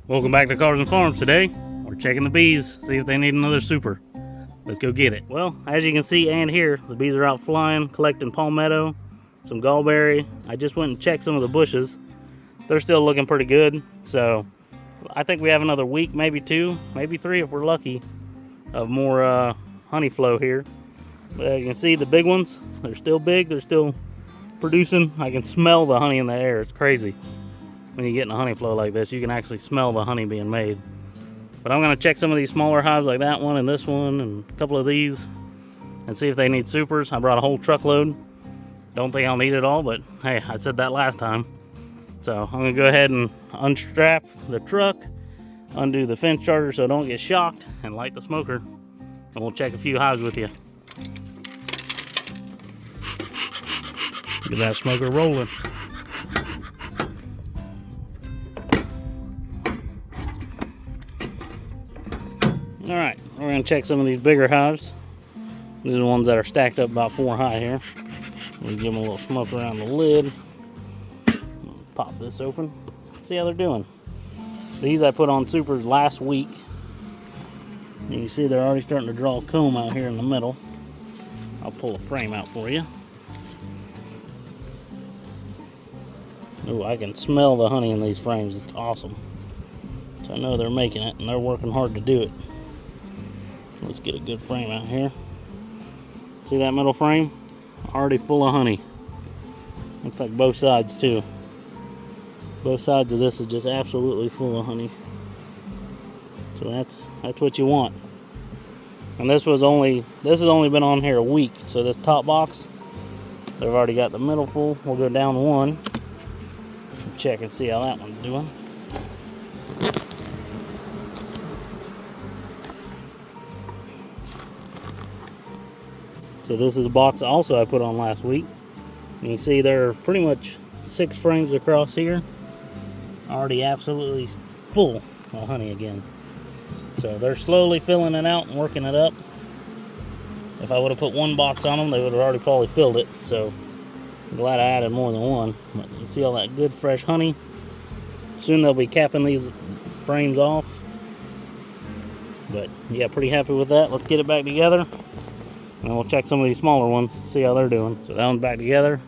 Welcome back to Cars and Farms. Today we're checking the bees, see if they need another super. Let's go get it. Well, as you can see and hear, the bees are out flying, collecting palmetto, some gallberry. I just went and checked some of the bushes. They're still looking pretty good, so I think we have another week, maybe 2, maybe 3 if we're lucky, of more honey flow here. But you can see the big ones, they're still big, they're still producing. I can smell the honey in the air. It's crazy. When you get in a honey flow like this, you can actually smell the honey being made. But I'm going to check some of these smaller hives like that one and this one and a couple of these and see if they need supers. I brought a whole truckload. Don't think I'll need it all, but hey, I said that last time. So I'm going to go ahead and unstrap the truck, undo the fence charger so I don't get shocked, and light the smoker. And we'll check a few hives with you. Get that smoker rolling. Alright, we're going to check some of these bigger hives. These are the ones that are stacked up about 4 high here. We'll give them a little smoke around the lid. Pop this open. See how they're doing. These I put on supers last week. You can see they're already starting to draw a comb out here in the middle. I'll pull a frame out for you. Oh, I can smell the honey in these frames. It's awesome. So I know they're making it and they're working hard to do it. Let's get a good frame out here. See that middle frame? Already full of honey. Looks like both sides too. Both sides of this is just absolutely full of honey. So that's what you want. And this has only been on here a week. So this top box, they've already got the middle full. We'll go down one. Check and see how that one's doing. So this is a box also I put on last week. You can see there are pretty much 6 frames across here. Already absolutely full of honey again. So they're slowly filling it out and working it up. If I would have put one box on them, they would have already probably filled it. So I'm glad I added more than one. But you see all that good fresh honey. Soon they'll be capping these frames off. But yeah, pretty happy with that. Let's get it back together. And we'll check some of these smaller ones, see how they're doing. So that one's back together.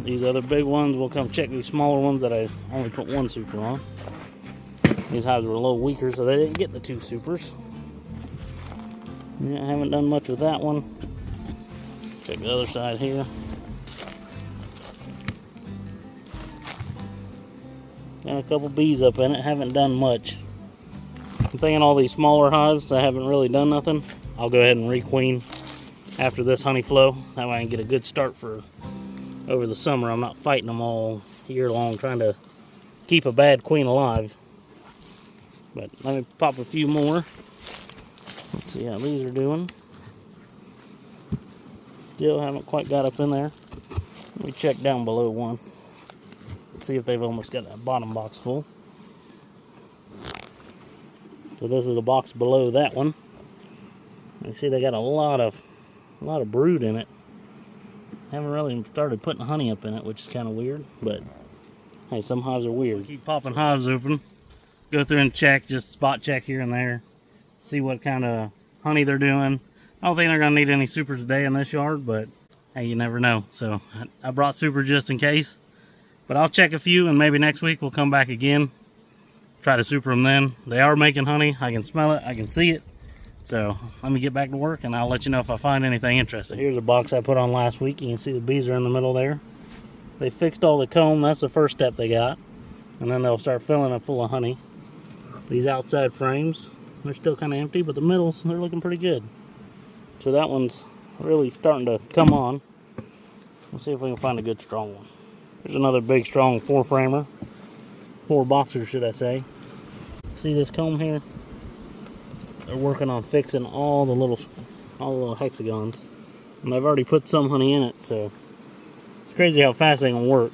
These other big ones, we'll come check these smaller ones that I only put 1 super on. These hives were a little weaker, so they didn't get the 2 supers. Yeah, I haven't done much with that one. Check the other side here. Got a couple bees up in it, haven't done much. I'm thinking all these smaller hives, I haven't really done nothing. I'll go ahead and requeen after this honey flow. That way I can get a good start for over the summer. I'm not fighting them all year long trying to keep a bad queen alive. But let me pop a few more. Let's see how these are doing. Still haven't quite got up in there. Let me check down below one. See if they've almost got that bottom box full. So this is the box below that one. You see they got a lot of brood in it. Haven't really started putting honey up in it, which is kind of weird, but hey, some hives are weird. Keep popping hives open. Go through and check, just spot check here and there. See what kind of honey they're doing. I don't think they're gonna need any supers today in this yard, but hey, you never know. So I brought super just in case. But I'll check a few and maybe next week we'll come back again. Try to super them then. They are making honey. I can smell it, I can see it. So let me get back to work and I'll let you know if I find anything interesting. Here's a box I put on last week. You can see the bees are in the middle there. They fixed all the comb. That's the first step they got. And then they'll start filling it full of honey. These outside frames, they're still kind of empty, but the middles, they're looking pretty good. So that one's really starting to come on. Let's see if we can find a good strong one. Here's another big strong 4-framer. 4 boxers, should I say. See this comb here? They're working on fixing all the little hexagons, and they've already put some honey in it, so it's crazy how fast they can work.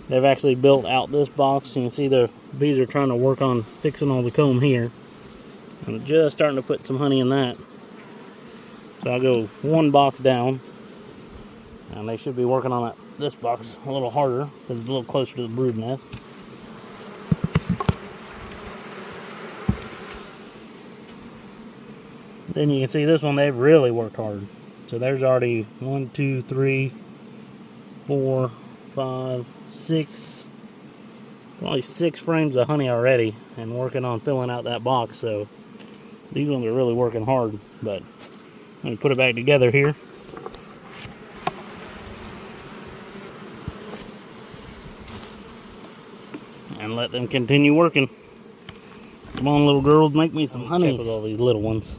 They've actually built out this box. You can see the bees are trying to work on fixing all the comb here, and they're just starting to put some honey in that. So I'll go 1 box down, and they should be working on this box a little harder because it's a little closer to the brood nest. Then you can see this one, they've really worked hard. So there's already 1, 2, 3, 4, 5, 6, probably 6 frames of honey already, and working on filling out that box. So these ones are really working hard. But let me put it back together here. And let them continue working. Come on, little girls, make me some honey. Check with all these little ones.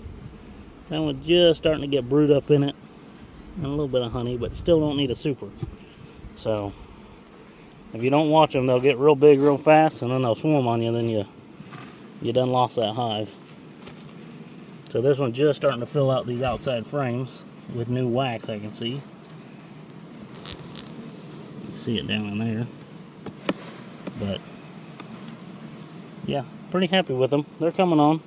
That one's just starting to get brewed up in it. And a little bit of honey, but still don't need a super. So if you don't watch them, they'll get real big real fast, and then they'll swarm on you, and then you done lost that hive. So this one's just starting to fill out these outside frames with new wax, I can see. You can see it down in there. But yeah, pretty happy with them. They're coming on.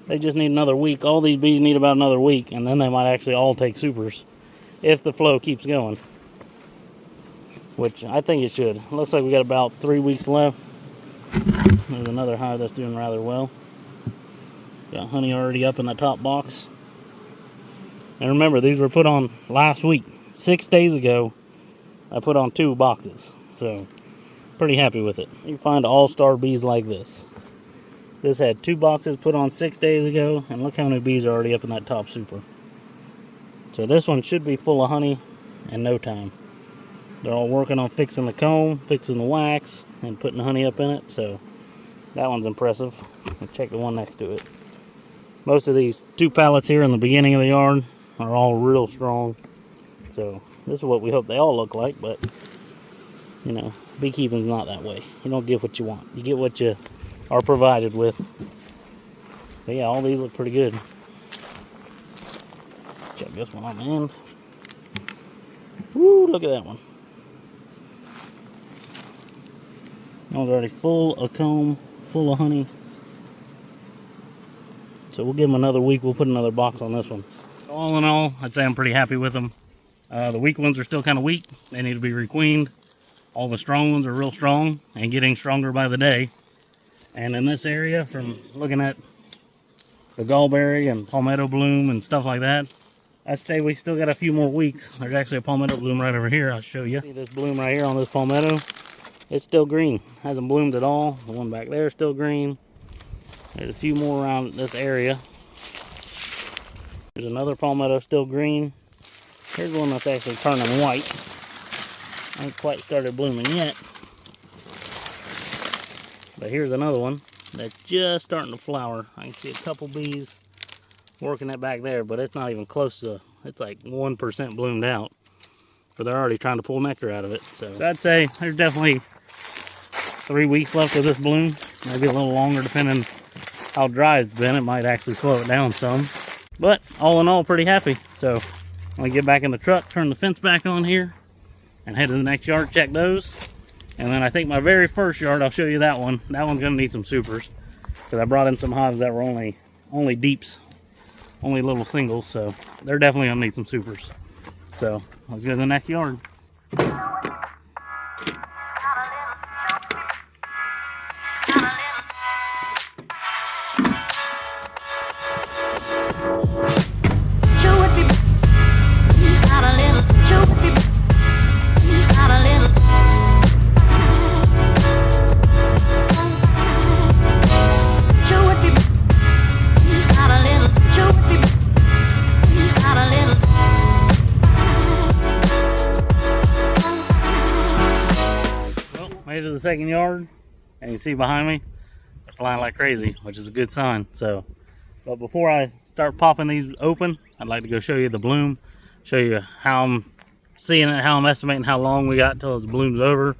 They just need another week. All these bees need about another week, and then they might actually all take supers if the flow keeps going, which I think it should. Looks like we got about 3 weeks left. There's another hive that's doing rather well. Got honey already up in the top box. And remember, these were put on last week. 6 days ago, I put on 2 boxes. So, pretty happy with it. You find all-star bees like this. This had 2 boxes put on 6 days ago, and look how many bees are already up in that top super. So this one should be full of honey in no time. They're all working on fixing the comb, fixing the wax, and putting the honey up in it. So that one's impressive. I'll check the one next to it. Most of these 2 pallets here in the beginning of the yard are all real strong. So this is what we hope they all look like, but you know, beekeeping's not that way. You don't get what you want. You get what you are provided with. But yeah, all these look pretty good. Check this one on the end. Woo, look at that one. That one's already full of comb, full of honey. So we'll give them another week. We'll put another box on this one. All in all, I'd say I'm pretty happy with them. The weak ones are still kind of weak. They need to be requeened. All the strong ones are real strong and getting stronger by the day. And in this area, from looking at the gallberry and palmetto bloom and stuff like that, I'd say we still got a few more weeks. There's actually a palmetto bloom right over here. I'll show you. See this bloom right here on this palmetto? It's still green. Hasn't bloomed at all. The one back there is still green. There's a few more around this area. There's another palmetto still green. Here's one that's actually turning white. Ain't quite started blooming yet. But here's another one that's just starting to flower. I can see a couple bees working it back there, but it's not even close to, it's like 1% bloomed out. But they're already trying to pull nectar out of it. So I'd say there's definitely 3 weeks left of this bloom. Maybe a little longer depending how dry it's been. It might actually slow it down some. But all in all, pretty happy. So I'm gonna get back in the truck, turn the fence back on here, and head to the next yard, check those. And then I think my very first yard, I'll show you that one. That one's gonna need some supers, because I brought in some hives that were only deeps, only little singles, so they're definitely gonna need some supers. So let's go to the next yard. Made it to the second yard, and you see behind me, they're flying like crazy, which is a good sign. So, but before I start popping these open, I'd like to go show you the bloom, show you how I'm seeing it, how I'm estimating how long we got till this bloom's over.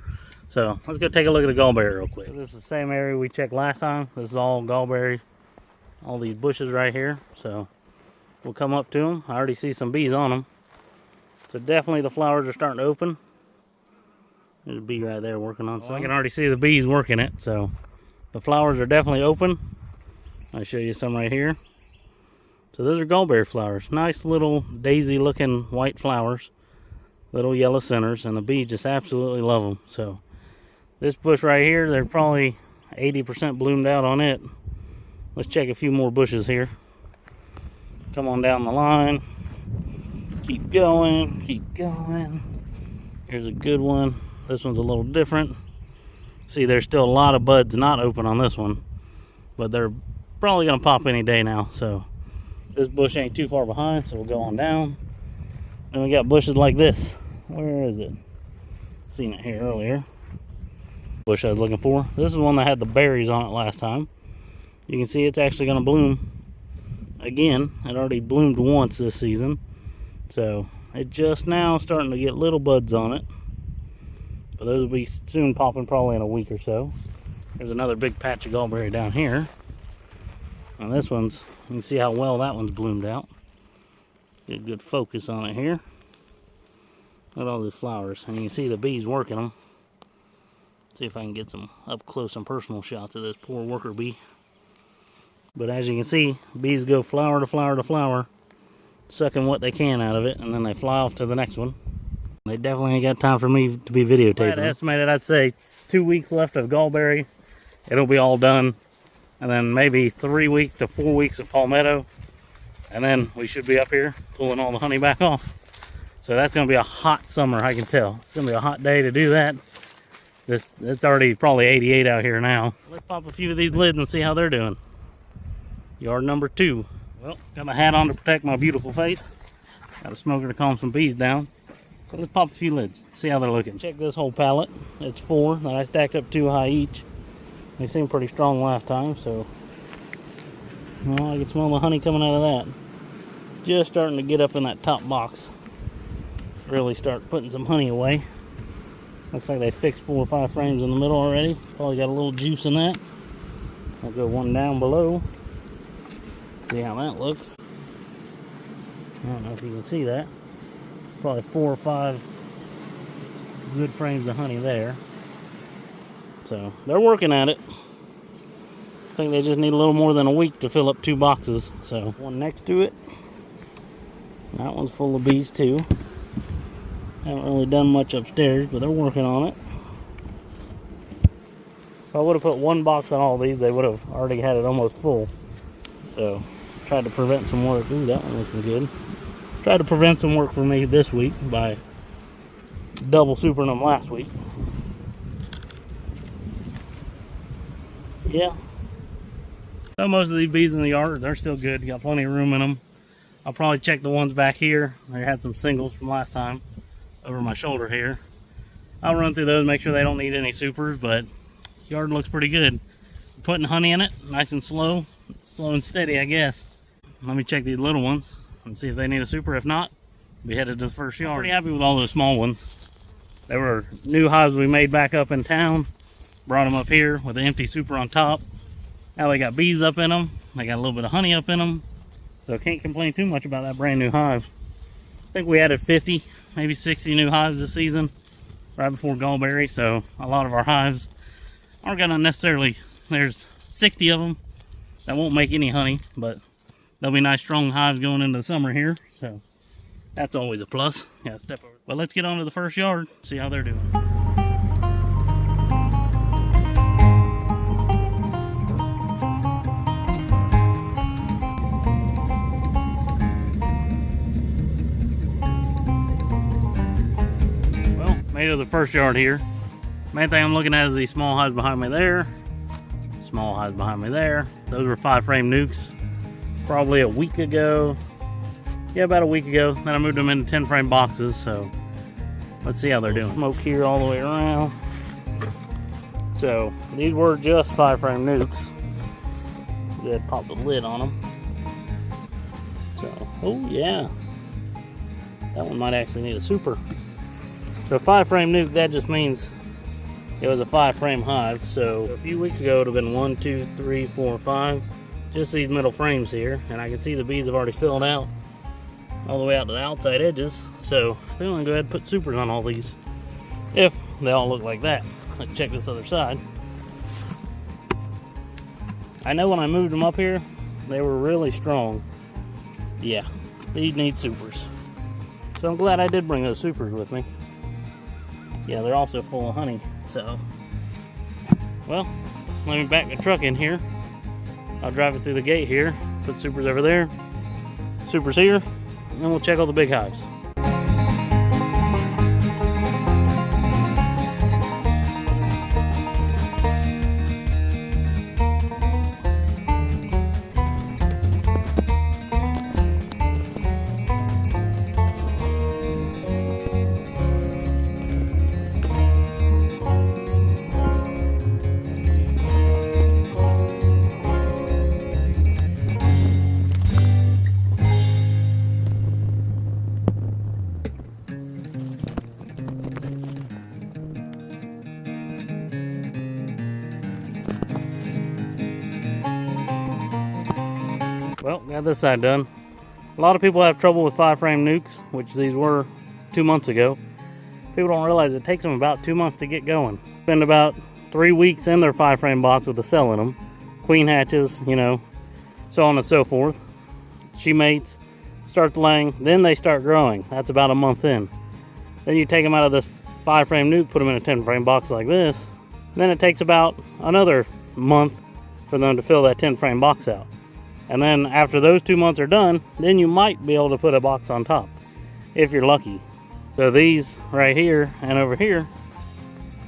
So let's go take a look at the gallberry real quick. This is the same area we checked last time. This is all gallberry, all these bushes right here. So we'll come up to them. I already see some bees on them. So definitely the flowers are starting to open. There's a bee right there working on something. I can already see the bees working it, so the flowers are definitely open. I'll show you some right here. So those are gallberry flowers. Nice little daisy looking white flowers. Little yellow centers, and the bees just absolutely love them. So this bush right here, they're probably 80% bloomed out on it. Let's check a few more bushes here. Come on down the line. Keep going, keep going. Here's a good one. This one's a little different. See, there's still a lot of buds not open on this one, but they're probably gonna pop any day now. So this bush ain't too far behind, so we'll go on down. And we got bushes like this. Where is it? Seen it here earlier. Bush I was looking for. This is one that had the berries on it last time. You can see it's actually gonna bloom again. It already bloomed once this season. So it just now starting to get little buds on it. But those will be soon popping, probably in a week or so. There's another big patch of gallberry down here. And this one's, you can see how well that one's bloomed out. Get a good focus on it here. Look at all these flowers. And you can see the bees working them. See if I can get some up close and personal shots of this poor worker bee. But as you can see, bees go flower to flower to flower, sucking what they can out of it, and then they fly off to the next one. They definitely ain't got time for me to be videotaping. I estimated, I'd say 2 weeks left of gallberry. It'll be all done. And then maybe 3 weeks to 4 weeks of palmetto. And then we should be up here pulling all the honey back off. So that's going to be a hot summer, I can tell. It's going to be a hot day to do that. It's already probably 88 out here now. Let's pop a few of these lids and see how they're doing. Yard number 2. Well, got my hat on to protect my beautiful face. Got a smoker to calm some bees down. So let's pop a few lids, see how they're looking. Check this whole pallet. It's 4 that I stacked up 2 high each. They seemed pretty strong last time, so well, I can smell the honey coming out of that. Just starting to get up in that top box. Really start putting some honey away. Looks like they fixed 4 or 5 frames in the middle already. Probably got a little juice in that. I'll go one down below. See how that looks. I don't know if you can see that. Probably 4 or 5 good frames of honey there. So they're working at it. I think they just need a little more than a week to fill up 2 boxes. So one next to it. That one's full of bees too. Haven't really done much upstairs, but they're working on it. If I would have put 1 box on all these, they would have already had it almost full. So tried to prevent some work. Ooh, that one looking good. Tried to prevent some work for me this week by double supering them last week. Yeah. So most of these bees in the yard, they're still good. Got plenty of room in them. I'll probably check the ones back here. I had some singles from last time over my shoulder here. I'll run through those, make sure they don't need any supers, but yard looks pretty good. Putting honey in it, nice and slow and steady, I guess. Let me check these little ones and see if they need a super. If not, we headed to the first yard. I'm pretty happy with all those small ones. They were new hives we made back up in town. Brought them up here with an empty super on top. Now they got bees up in them. They got a little bit of honey up in them. So can't complain too much about that brand new hive. I think we added 50, maybe 60 new hives this season, right before gallberry. So a lot of our hives aren't gonna necessarily, there's 60 of them that won't make any honey, but they'll be nice strong hives going into the summer here. So that's always a plus. Yeah, step over. But let's get on to the first yard, see how they're doing. Made it to the first yard here. Main thing I'm looking at is these small hives behind me there. Small hives behind me there. Those were 5 frame nukes probably a week ago. Yeah, about a week ago. Then I moved them into 10 frame boxes, so let's see how they're doing. Smoke here all the way around. So these were just 5 frame nukes. Go ahead and pop the lid on them. So, oh yeah. That one might actually need a super. So 5 frame nuke, that just means it was a 5 frame hive. So a few weeks ago it would have been 1, 2, 3, 4, 5. Just these middle frames here. And I can see the bees have already filled out all the way out to the outside edges. So I'm going to go ahead and put supers on all these. If they all look like that. Let's check this other side. I know when I moved them up here, they were really strong. Yeah, these need supers. So I'm glad I did bring those supers with me. Yeah, they're also full of honey, so. Well, let me back the truck in here. I'll drive it through the gate here, put supers over there, Super's here, and then we'll check all the big hives. Well, got this side done. A lot of people have trouble with 5-frame nukes, which these were 2 months ago. People don't realize it takes them about 2 months to get going. Spend about 3 weeks in their 5-frame box with a cell in them. Queen hatches, you know, so on and so forth. She mates, starts laying, then they start growing. That's about a month in. Then you take them out of this 5-frame nuke, put them in a 10-frame box like this. Then it takes about another month for them to fill that 10-frame box out. And then after those 2 months are done, then you might be able to put a box on top, if you're lucky. So these right here and over here,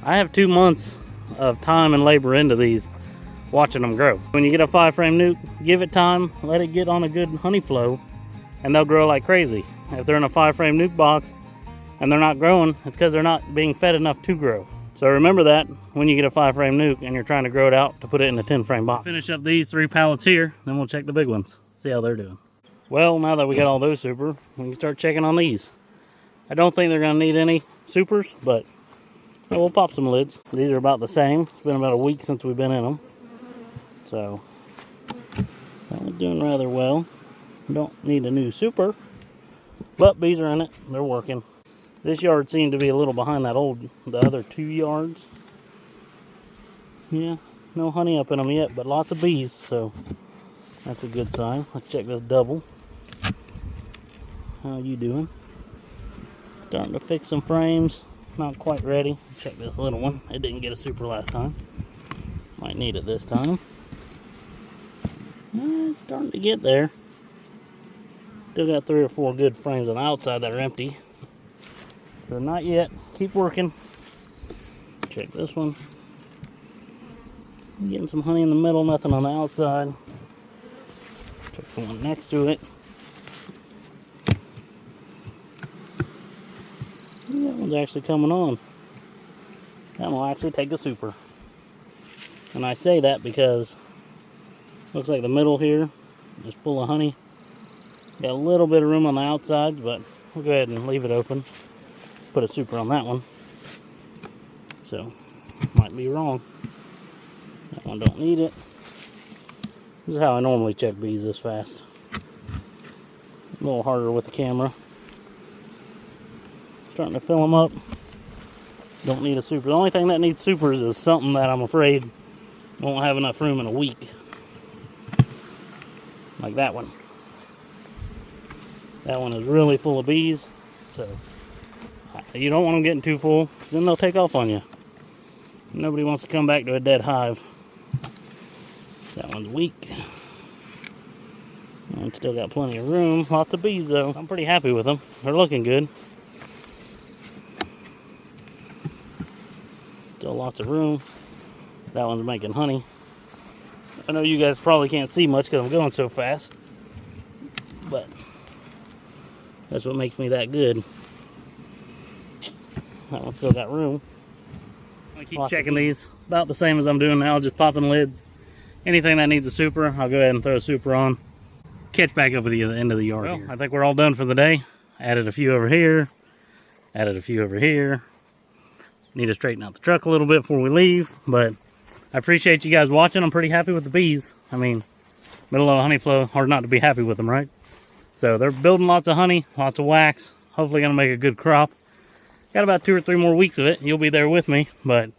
I have 2 months of time and labor into these, watching them grow. When you get a 5-frame nuke, give it time, let it get on a good honey flow, and they'll grow like crazy. If they're in a 5-frame nuke box and they're not growing, it's because they're not being fed enough to grow. So remember that when you get a 5-frame nuke and you're trying to grow it out to put it in a 10-frame box. Finish up these 3 pallets here, then we'll check the big ones, see how they're doing. Well, now that we got all those super, we can start checking on these. I don't think they're gonna need any supers, but we'll pop some lids. These are about the same. It's been about a week since we've been in them. So, that one's doing rather well. Don't need a new super, but bees are in it, they're working. This yard seemed to be a little behind the other 2 yards. Yeah, no honey up in them yet, but lots of bees, so that's a good sign. Let's check this double. How you doing? Starting to fix some frames. Not quite ready. Check this little one. It didn't get a super last time. Might need it this time. It's starting to get there. Still got 3 or 4 good frames on the outside that are empty. So not yet. Keep working. Check this one. Getting some honey in the middle, nothing on the outside. Check the one next to it. That one's actually coming on. That one will actually take a super. And I say that because looks like the middle here is full of honey. Got a little bit of room on the outsides, but we'll go ahead and leave it open. Put a super on that one. So, might be wrong. That one don't need it. This is how I normally check bees this fast. A little harder with the camera. Starting to fill them up. Don't need a super. The only thing that needs supers is something that I'm afraid won't have enough room in a week. Like that one. That one is really full of bees. So, you don't want them getting too full, then they'll take off on you. Nobody wants to come back to a dead hive. That one's weak. And still got plenty of room. Lots of bees though. I'm pretty happy with them. They're looking good. Still lots of room. That one's making honey. I know you guys probably can't see much because I'm going so fast. But that's what makes me that good. That one still got room. I keep checking these about the same as I'm doing now, just popping lids. Anything that needs a super, I'll go ahead and throw a super on. Catch back up with you at the end of the yard. Well, I think we're all done for the day. Added a few over here. Added a few over here. Need to straighten out the truck a little bit before we leave, but I appreciate you guys watching. I'm pretty happy with the bees. I mean, middle of a honey flow, hard not to be happy with them, right? So they're building lots of honey, lots of wax. Hopefully gonna make a good crop. Got about 2 or 3 more weeks of it. You'll be there with me, but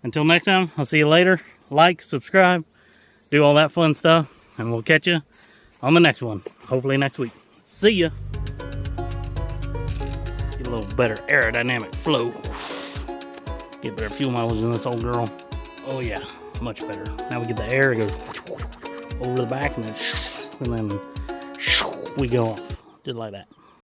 until next time, I'll see you later. Like, subscribe, do all that fun stuff, and we'll catch you on the next one. Hopefully next week. See ya. Get a little better aerodynamic flow. Get better fuel mileage in this old girl. Oh yeah, much better. Now we get the air, it goes over the back and then we go off, just like that.